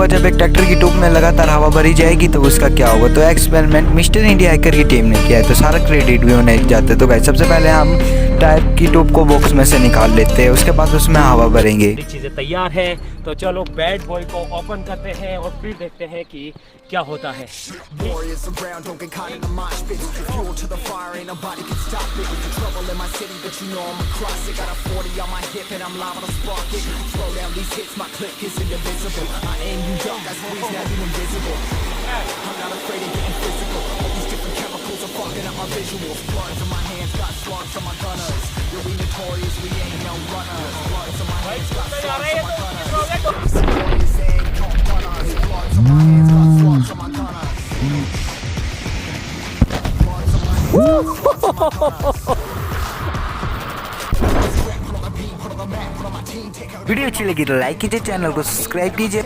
होगा जब एक ट्रैक्टर की टोप में लगातार हवा भरी जाएगी तो उसका क्या होगा। तो एक्सपेरिमेंट मिस्टर इंडिया हैकर की टीम ने किया है, तो सारा क्रेडिट भी उन्हें जाता है। तो गाइस सबसे पहले हम टायर की टोप को बॉक्स में से निकाल लेते हैं, उसके बाद उसमें हवा भरेंगे। चीजें तैयार है तो चलो बैड बॉय को ओपन करते हैं और फिर देखते हैं कि क्या होता है। वीडियो अच्छी लगी तो लाइक कीजिए, चैनल को सब्सक्राइब कीजिए।